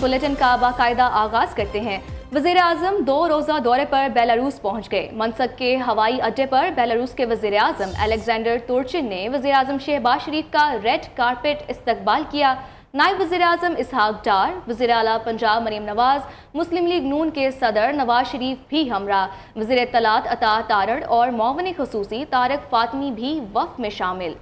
Bulletin का बाकायदा आगाज करते हैं। वज़ीर आज़म 2 रोज़ा दौरे पर बेलारूस पहुंच गए। मनसक के हवाई अड्डे पर बेलारूस के वज़ीर आज़म अलेक्जेंडर तुर्चिन ने वज़ीर आज़म शहबाज शरीफ का रेड कारपेट इस्तकबाल किया। नायब वज़ीर आज़म इसहाक डार, वज़ीर आला पंजाब मरीम नवाज, मुस्लिम लीग नून के सदर नवाज शरीफ भी हमरा, वज़ीर इत्तलात अता तारड़ और मुआविन खुसूसी तारिक फातमी भी वफ़द में शामिल।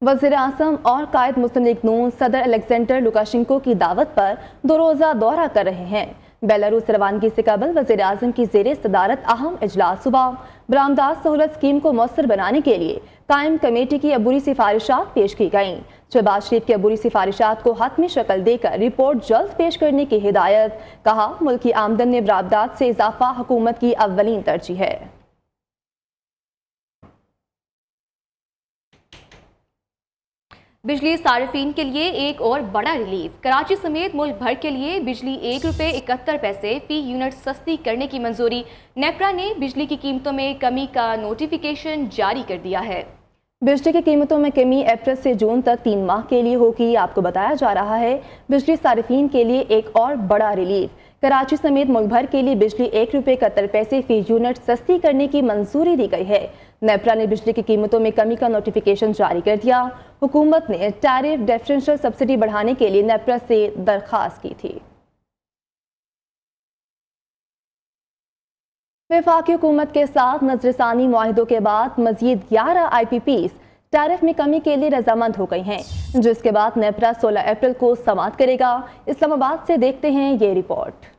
वज़ीर आज़म और कायद मुस्लिम लीग नून सदर अलेक्जेंडर लुकाशेंको की दावत पर 2 रोज़ा दौरा कर रहे हैं। बेलारूस रवानगी से कबल वज़ीर आज़म की ज़ेरे सदारत अहम इजलास हुआ। बरामदात सहूलत स्कीम को मौसर बनाने के लिए कायम कमेटी की अबूरी सिफारिशात पेश की गईं। शहबाज शरीफ की अबूरी सिफारिशात को हतमी शक्ल देकर रिपोर्ट जल्द पेश करने की हिदायत। कहा, मुल्क की आमदन में बरामदात से इजाफा हुकूमत की अव्वलीन तरजीह है। बिजली सार्फिन के लिए एक और बड़ा रिलीफ। कराची समेत मुल्क भर के लिए बिजली ₹1.71 फी यूनिट सस्ती करने की मंजूरी। नेपरा ने बिजली की कीमतों में कमी का नोटिफिकेशन जारी कर दिया है। बिजली की कीमतों में कमी अप्रैल से जून तक 3 माह के लिए होगी। आपको बताया जा रहा है बिजली सार्फिन के लिए एक और बड़ा रिलीफ। कराची समेत मुल्क भर के लिए बिजली ₹1.71 फी यूनिट सस्ती करने की मंजूरी दी गई है। नेपरा ने बिजली की कीमतों में कमी का नोटिफिकेशन जारी कर दिया। हुकूमत ने टैरिफ डिफरेंशियल सब्सिडी बढ़ाने के लिए नेपरा से दरख्वास्त की थी। वफाकी हुकूमत के साथ नजरसानी मुआहिदों के बाद मजीद 11 IPPs टैरिफ में कमी के लिए रजामंद हो गई हैं, जिसके बाद नेपरा 16 अप्रैल को समाअत करेगा। इस्लामाबाद से देखते हैं ये रिपोर्ट।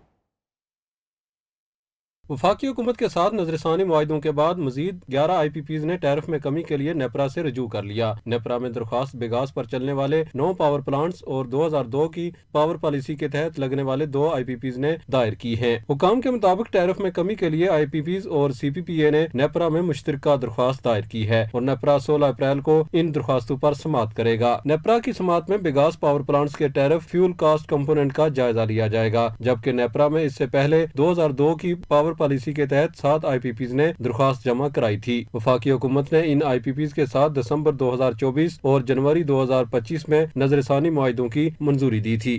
वफाकी हुकूमत के साथ नजरसानी मुआहिदों के बाद मजीद 11 IPPs ने टैरिफ में कमी के लिए नेपरा से रजू कर लिया। नेपरा में दरख्वास्त बेगास पर चलने वाले 9 पावर प्लांट्स और 2002 की पावर पॉलिसी के तहत लगने वाले 2 IPPs ने दायर की हैं। हुकाम के मुताबिक टैरिफ में कमी के लिए IPPs और CPPA ने नेपरा में मुश्तरका दरख्वास्त दायर की है और नेपरा 16 अप्रैल को इन दरख्वास्तों पर समाअत करेगा। नेपरा की समाअत में बेगास पावर प्लांट्स के टैरिफ फ्यूल कास्ट कंपोनेंट का जायजा लिया जाएगा, जबकि नेपरा में इससे पहले 2002 की पावर पॉलिसी के तहत 7 IPPs ने दरख्वास्त जमा कराई थी। वफाकी हुकूमत ने इन IPPs के साथ दिसंबर 2024 और जनवरी 2025 में नजरसानी मुआहिदों की मंजूरी दी थी।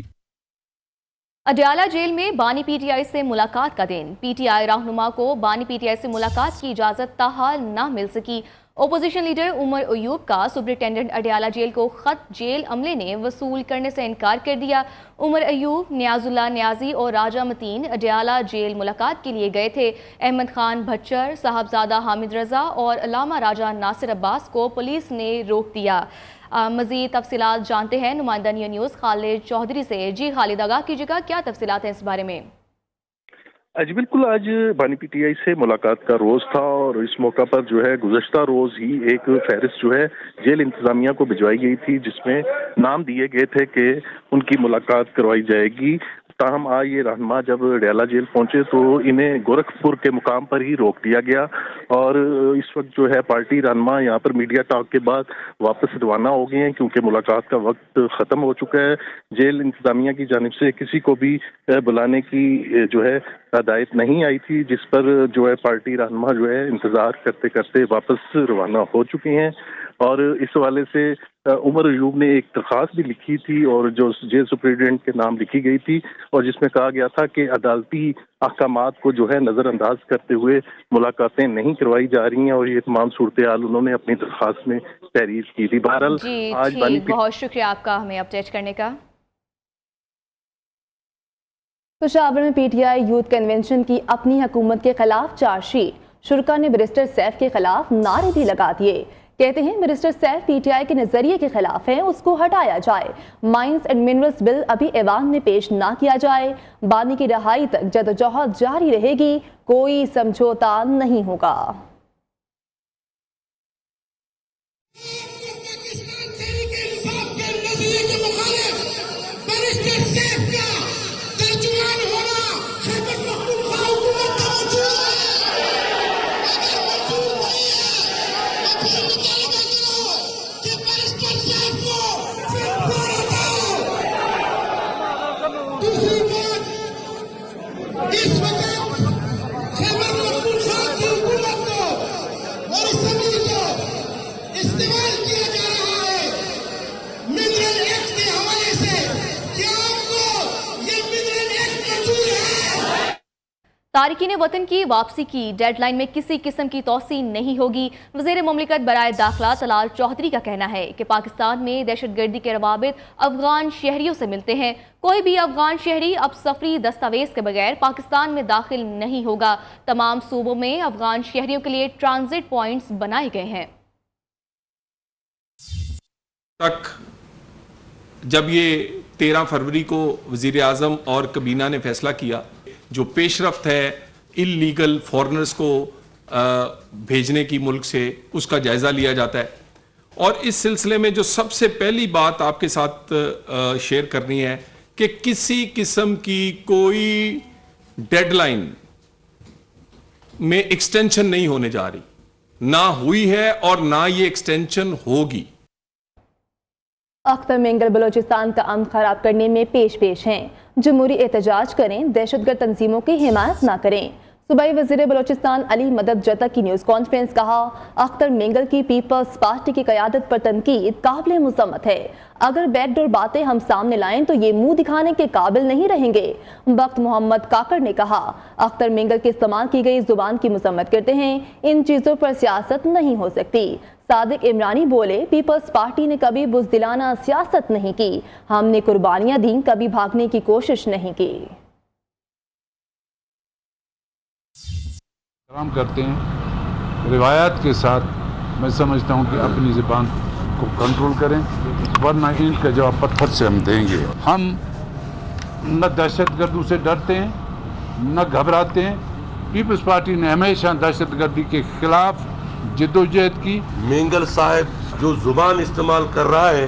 अडयाला जेल में बानी PTI से मुलाकात का दिन। PTI रहनुमा को बानी PTI से मुलाकात की इजाजत ताहाल न मिल सकी। ओपोजिशन लीडर उमर अयूब का सुपरिटेंडेंट अडयाला जेल को खत जेल अमले ने वसूल करने से इनकार कर दिया। उमर अयूब, नियाजुल्लाह नियाजी और राजा मतीन अडयाला जेल मुलाकात के लिए गए थे। अहमद खान भच्चर, साहबजादा हामिद रजा और अलामा राजा नासिर अब्बास को पुलिस ने रोक दिया। मज़ीद तफसीलात जानते हैं नुमाइंदा न्यूज़ खालिद चौधरी से। जी खालिद, आगाह कीजिएगा, क्या तफसीलात हैं इस बारे में? जी बिल्कुल, आज बानी PTI से मुलाकात का रोज़ था और इस मौका पर जो है गुज़श्ता रोज़ ही एक फहरिस्त जो है जेल इंतज़ामिया को भिजवाई गई थी, जिसमें नाम दिए गए थे कि उनकी मुलाकात करवाई जाएगी। ताहम आज ये रहनुमा जब अडयाला जेल पहुंचे तो इन्हें गोरखपुर के मुकाम पर ही रोक दिया गया और इस वक्त जो है पार्टी रहनुमा यहाँ पर मीडिया टॉक के बाद वापस रवाना हो गए हैं, क्योंकि मुलाकात का वक्त ख़त्म हो चुका है। जेल इंतज़ामिया की जानिब से किसी को भी बुलाने की जो है हिदायत नहीं आई थी, जिस पर जो है पार्टी रहनुमा जो है इंतज़ार करते करते वापस रवाना हो चुके हैं। और इस हवाले से उमर अयूब ने एक दरख्वास्त भी लिखी थी और जो जेल सुपरिटेंडेंट के नाम लिखी गई थी और जिसमें कहा गया था कि अदालती अहकामात को जो है नज़रअंदाज करते हुए मुलाकातें नहीं करवाई जा रही हैं और ये तमाम सूरत हाल उन्होंने अपनी दरख्वास्त में तहरीर की थी। बहरहाल आज बहुत शुक्रिया आपका हमें अपडेट करने का। पेशावर में PTI यूथ कन्वेंशन की अपनी हुकूमत के खिलाफ चार्जशीट। शुरका ने बैरिस्टर सैफ के खिलाफ नारे भी लगा दिए। कहते हैं बैरिस्टर सैफ PTI के नजरिए के खिलाफ है, उसको हटाया जाए। माइंस एंड मिनरल्स बिल अभी ऐवान में पेश ना किया जाए। बानी की रहाई तक जदोजहद जारी रहेगी, कोई समझौता नहीं होगा। मिनरल एक्ट के हवाले से क्या आपको ये मिनरल तारिकीन वतन की वापसी की डेडलाइन में किसी किस्म की तोसी नहीं होगी। वज़ीर मुमलिकत बराए दाखिला तलाल चौधरी का कहना है कि पाकिस्तान में दहशतगर्दी के रवाबित अफगान शहरियों से मिलते हैं। कोई भी अफगान शहरी अब सफरी दस्तावेज के बगैर पाकिस्तान में दाखिल नहीं होगा। तमाम सूबों में अफगान शहरियों के लिए ट्रांजिट पॉइंट्स बनाए गए हैं। तक जब ये 13 फरवरी को वज़ीर आज़म और कबीना ने फैसला किया, जो पेशरफ्त है इल्लीगल फॉरेनर्स को भेजने की मुल्क से, उसका जायज़ा लिया जाता है। और इस सिलसिले में जो सबसे पहली बात आपके साथ शेयर करनी है कि किसी किस्म की कोई डेडलाइन में एक्सटेंशन नहीं होने जा रही, ना हुई है और ना ये एक्सटेंशन होगी। अख्तर मेंगल बलोचिस्तान का अमन खराब करने में पेश हैं। जमहूरी एहतजाज करें, दहशतगर्द तंजीमों की हिमायत ना करें। सूबाई वज़ीर बलोचिस्तान अली मदद जता की न्यूज़ कॉन्फ्रेंस कहा, अख्तर मेंगल की पीपल्स पार्टी की क़यादत पर तनकीद काबिल मुज़म्मत है। अगर बैकडोर बातें हम सामने लाएं तो ये मुंह दिखाने के काबिल नहीं रहेंगे। बख्त मोहम्मद काकर ने कहा, अख्तर मेंगल के इस्तेमाल की गई जुबान की मजम्मत करते हैं, इन चीज़ों पर सियासत नहीं हो सकती। सादिक इमरानी बोले, पीपल्स पार्टी ने कभी बुज़दिलाना सियासत नहीं की, हमने कुर्बानियां दी, कभी भागने की कोशिश नहीं की। काम करते हैं रिवायात के साथ। मैं समझता हूं कि अपनी ज़बान को कंट्रोल करें, वरना इनका जवाब पत्थर से हम देंगे। हम न दहशतगर्दों से डरते हैं न घबराते हैं। पीपल्स पार्टी ने हमेशा दहशतगर्दी के खिलाफ जद्दोजहद की। मेंगल साहब जो ज़ुबान इस्तेमाल कर रहा है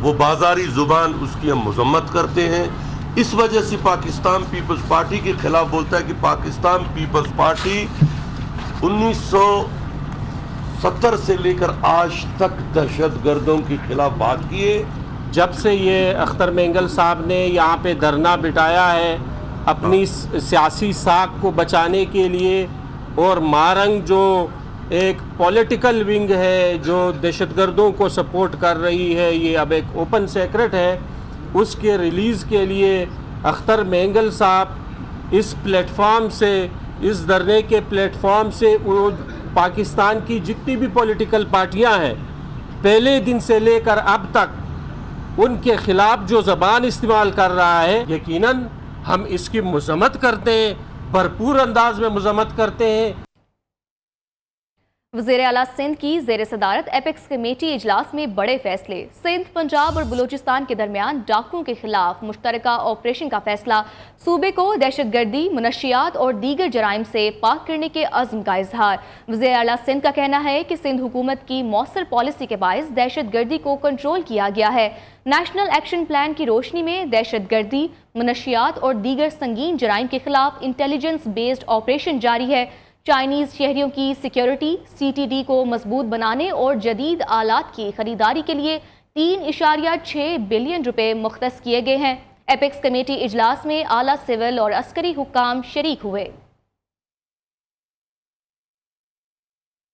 वो बाजारी ज़ुबान, उसकी हम मजम्मत करते हैं। इस वजह से पाकिस्तान पीपल्स पार्टी के खिलाफ बोलता है कि पाकिस्तान पीपल्स पार्टी 1970 से लेकर आज तक दहशतगर्दों के खिलाफ बात की है। जब से ये अख्तर मेंगल साहब ने यहाँ पे धरना बिठाया है अपनी सियासी साख को बचाने के लिए, और मारंग जो एक पॉलिटिकल विंग है जो दहशतगर्दों को सपोर्ट कर रही है, ये अब एक ओपन सीक्रेट है, उसके रिलीज़ के लिए अख्तर मेंगल साहब इस प्लेटफॉर्म से, इस धरने के प्लेटफॉर्म से वो पाकिस्तान की जितनी भी पॉलिटिकल पार्टियां हैं, पहले दिन से लेकर अब तक उनके खिलाफ जो ज़बान इस्तेमाल कर रहा है, यकीनन हम इसकी मज़म्मत करते हैं, भरपूर अंदाज में मज़म्मत करते हैं। वज़ीर आला सिंध की ज़ेर सदारत एपेक्स कमेटी इजलास में बड़े फैसले। सिंध, पंजाब और बलूचिस्तान के दरमियान डाकुओं के खिलाफ मुश्तरका ऑपरेशन का फैसला। सूबे को दहशतगर्दी, मनशियात और दीगर जराइम से पाक करने के अज़्म का इजहार। वज़ीर आला सिंध का कहना है कि सिंध हुकूमत की मौसर पॉलिसी के बायस दहशतगर्दी को कंट्रोल किया गया है। नेशनल एक्शन प्लान की रोशनी में दहशतगर्दी, मनशियात और दीगर संगीन जराइम के खिलाफ इंटेलिजेंस बेस्ड ऑपरेशन जारी है। चाइनीज़ शहरियों की सिक्योरिटी, CTD को मजबूत बनाने और जदीद आलात की खरीदारी के लिए 3.6 बिलियन रुपए मुख्तस किए गए हैं। एपेक्स कमेटी इजलास में आला सिविल और अस्करी हुक्काम शरीक हुए।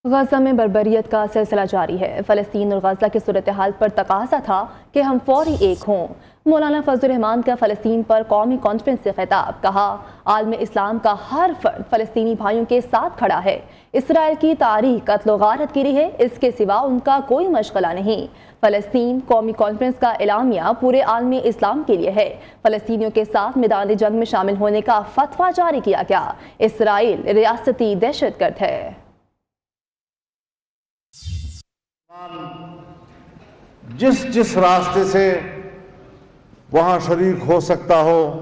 गजा में बर्बरियत का सिलसिला जारी है। फ़लस्तीन और गजा की सूरत हाल पर तकाजा था कि हम फौरी एक हों। मौलाना फजल रहमान का फ़लस्तीन पर कौमी कॉन्फ्रेंस से खिताब, कहा, आलम इस्लाम का हर फर्द फ़लस्तीनी भाइयों के साथ खड़ा है। इसराइल की तारीख कत्ल गारत गिरी है, इसके सिवा उनका कोई मशगला नहीं। फ़लस्तीन कौमी कॉन्फ्रेंस का एलामिया पूरे आलम इस्लाम के लिए है। फ़लस्तीनियों के साथ मैदान जंग में शामिल होने का फतवा जारी किया गया। इसराइल रियासती दहशतगर्द है। जिस रास्ते से वहाँ शरीक हो सकता हो,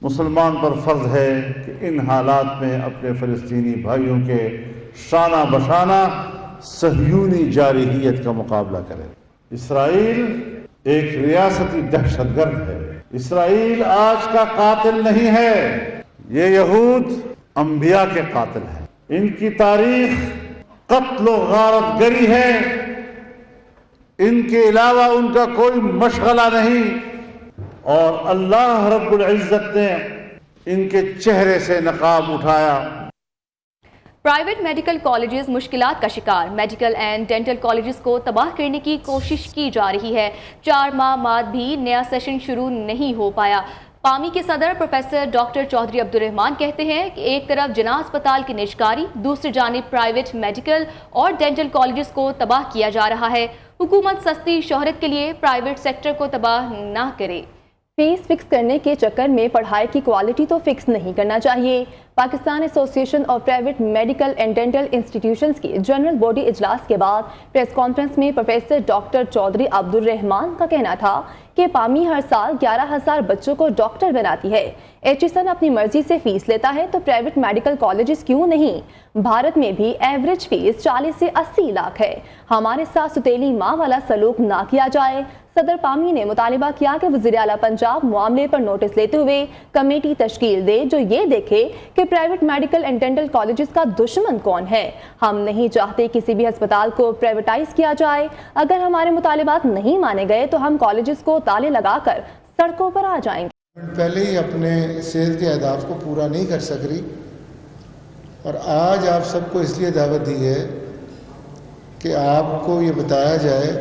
मुसलमान पर फर्ज है कि इन हालात में अपने फ़लस्तीनी भाइयों के शाना बशाना सहयूनी जारहियत का मुकाबला करे। इसराइल एक रियासती दहशतगर्द है। इसराइल आज का कातिल नहीं है, ये यहूद अंबिया के कातिल है। इनकी तारीख कत्ल गारत गरी है, इनके अलावा उनका कोई मशगला नहीं। और अल्लाह रब्बुल इज्जत ने इनके चेहरे से नकाब उठाया। प्राइवेट मेडिकल कॉलेजेस मुश्किलात का शिकार। मेडिकल एंड डेंटल कॉलेजेस को तबाह करने की कोशिश की जा रही है। 4 माह बाद भी नया सेशन शुरू नहीं हो पाया। पामी के सदर प्रोफेसर डॉक्टर चौधरी अब्दुल रहमान कहते हैं कि एक तरफ जिना अस्पताल की निजकारी, दूसरी जानिब प्राइवेट मेडिकल और डेंटल कॉलेजेस को तबाह किया जा रहा है। हुकूमत सस्ती शोहरत के लिए प्राइवेट सेक्टर को तबाह ना करे। फीस फिक्स करने के चक्कर में पढ़ाई की क्वालिटी तो फिक्स नहीं करना चाहिए। Pakistan association of private medical and dental institutions की जनरल बॉडी इजलास के बाद प्रेस कॉन्फ्रेंस में प्रोफेसर डॉक्टर चौधरी अब्दुल रहमान का कहना था कि पामी हर साल 11,000 बच्चों को डॉक्टर बनाती है। एचईसन अपनी मर्जी से फीस लेता है तो प्राइवेट मेडिकल कॉलेजेस क्यों नहीं? भारत में भी एवरेज फीस 40 से 80 लाख है। हमारे साथ सुतेली माँ वाला सलूक ना किया जाए। सदर पामी ने मुतालिबा किया कि वज़ीर आला पंजाब मामले पर नोटिस लेते हुए कमेटी तश्कील दे जो ये देखे कि private medical and dental colleges का दुश्मन कौन है। हम नहीं चाहते किसी भी अस्पताल को प्राइवेटाइज किया जाए। अगर हमारे मुतालिबात नहीं माने गए तो हम कॉलेजेस को ताले लगाकर सड़कों पर आ जाएंगे। पहले ही अपने सेहत के अहदाफ को पूरा नहीं कर सक रही और आज आप सबको इसलिए दावत दी है कि आपको ये बताया जाए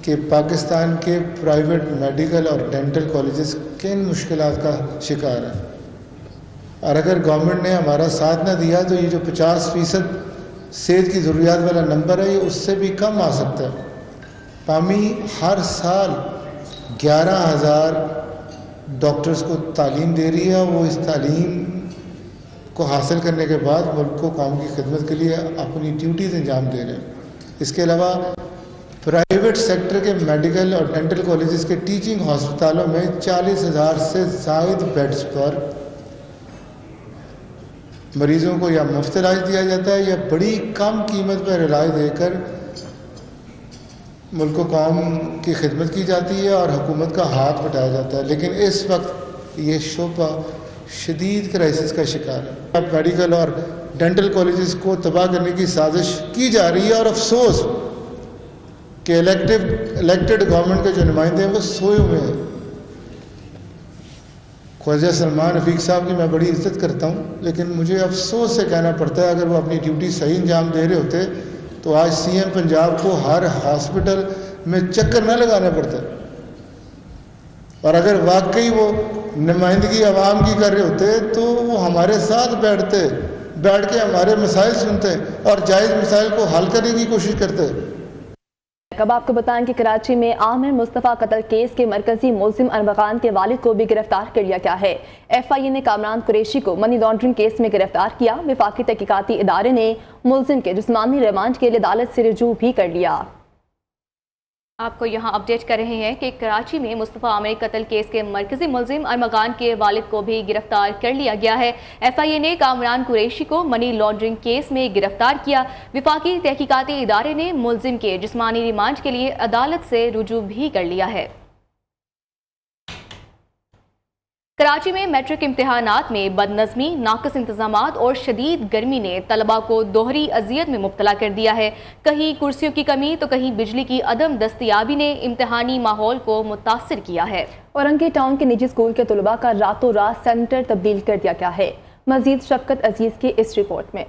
कि पाकिस्तान के प्राइवेट मेडिकल और डेंटल कॉलेजेस किन मुश्किलात का शिकार हैं, और अगर गवर्नमेंट ने हमारा साथ ना दिया तो ये जो 50% सेहत की ज़रूरियात वाला नंबर है ये उससे भी कम आ सकता है। पामी हर साल 11,000 डॉक्टर्स को तालीम दे रही है। वो इस तालीम को हासिल करने के बाद मुल्क को कौम की खिदमत के लिए अपनी ड्यूटीज़ अंजाम दे रहे हैं। इसके अलावा प्राइवेट सेक्टर के मेडिकल और डेंटल कॉलेजेस के टीचिंग हॉस्पिटलों में 40,000 से ज़ायद बेड्स पर मरीज़ों को या मुफ्त इलाज दिया जाता है या बड़ी कम कीमत पर इलाज देकर मुल्क कौम की खिदमत की जाती है और हुकूमत का हाथ बटाया जाता है। लेकिन इस वक्त ये शोबा शदीद क्राइसिस का शिकार है। अब मेडिकल और डेंटल कॉलेजेस को तबाह करने की साजिश की जा रही है और अफसोस कि इलेक्टेड गवर्नमेंट के जो नुमाइंदे हैं वो सोए हुए हैं। ख्वाजा सलमान रफीक साहब की मैं बड़ी इज्जत करता हूँ, लेकिन मुझे अफसोस से कहना पड़ता है अगर वो अपनी ड्यूटी सही अंजाम दे रहे होते तो आज सीएम पंजाब को हर हॉस्पिटल में चक्कर न लगाना पड़ता। और अगर वाकई वो नुमाइंदगी आवाम की कर रहे होते तो वो हमारे साथ बैठ के हमारे मसाइल सुनते और जायज़ मसाइल को हल करने की कोशिश करते। अब आपको बताएं कि कराची में आमिर मुस्तफ़ा कत्ल केस के मरकजी मुलजिम अरमगान के वालिद को भी गिरफ्तार कर लिया गया है। FIA ने कामरान कुरैशी को मनी लॉन्ड्रिंग केस में गिरफ्तार किया। वफाकी तहकीकाती इदारे ने मुलजिम के जिस्मानी रिमांड के लिए अदालत से रजू भी कर लिया। आपको यहाँ अपडेट कर रहे हैं कि कराची में मुस्तफ़ा आमिर कत्ल केस के मरकजी मुलजिम अरमगान के वालिद को भी गिरफ्तार कर लिया गया है। FIA ने कामरान कुरैशी को मनी लॉन्ड्रिंग केस में गिरफ्तार किया। वफाकी तहकीकाती इदारे ने मुलजिम के जिस्मानी रिमांड के लिए अदालत से रुजू भी कर लिया है। कराची में मैट्रिक इम्तिहानात में बदनज़मी, नाक़िस इंतज़ामात और शदीद गर्मी ने तलबा को दोहरी अजियत में मुब्तला कर दिया है। कहीं कुर्सियों की कमी तो कहीं बिजली की अदम दस्तयाबी ने इम्तिहानी माहौल को मुतासिर किया है। औरंगी टाउन के निजी स्कूल के तलबा का रातों रात सेंटर तब्दील कर दिया गया है। मजीद शफकत अजीज की इस रिपोर्ट में।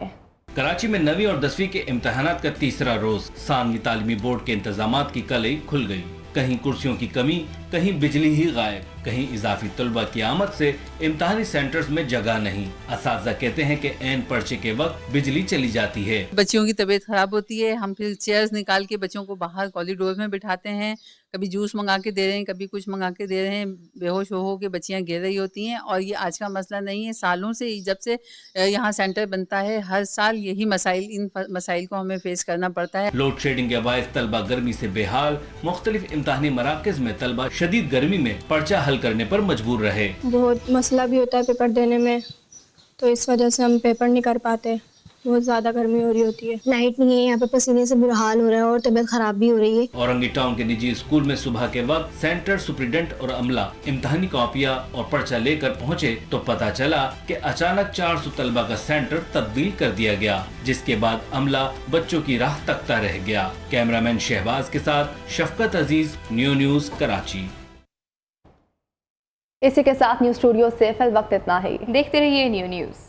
कराची में 9वीं और 10वीं के इम्तिहानात का तीसरा रोज सानवी तालीमी बोर्ड के इंतजामात की कलई खुल गई। कहीं कुर्सियों की कमी, कहीं बिजली ही गायब, कहीं इजाफी तलबा की आमद से इम्तिहानी सेंटर्स में जगह नहीं। असातिज़ा कहते हैं कि ऐन पर्चे के वक्त बिजली चली जाती है। बच्चियों की तबीयत खराब होती है, हम फिर चेयर्स निकाल के बच्चों को बाहर कॉरिडोर में बिठाते हैं। कभी जूस मंगा के दे रहे हैं, कभी कुछ मंगा के दे रहे हैं। बेहोश हो के बच्चियां गिर रही होती हैं। और ये आज का मसला नहीं है, सालों से जब से यहाँ सेंटर बनता है हर साल यही इन मसाइल को हमें फेस करना पड़ता है। लोड शेडिंग के बायस तलबा गर्मी से बेहाल, मुख्तलिफ इम्तिहानी मराकज़ में तलबा शदीद गर्मी में पर्चा हल करने पर मजबूर रहे। बहुत मसला भी होता है पेपर देने में, तो इस वजह से हम पेपर नहीं कर पाते। बहुत ज़्यादा गर्मी हो रही होती है, लाइट नहीं है, यहाँ पे पसीने से बुरा हाल हो रहा है और तबीयत खराब भी हो रही है। औरंगी टाउन के निजी स्कूल में सुबह के वक्त सेंटर सुप्रिटेंडेंट और अमला इम्तिहानी कॉपियाँ और पर्चा लेकर पहुँचे तो पता चला कि अचानक 400 तलबा का सेंटर तब्दील कर दिया गया, जिसके बाद अमला बच्चों की राह तकता रह गया। कैमरामैन शहबाज के साथ शफकत अजीज, न्यूज़ कराची। इसी के साथ न्यूज़ स्टूडियो से फिल वक्त इतना ही। देखते रहिए न्यूज़।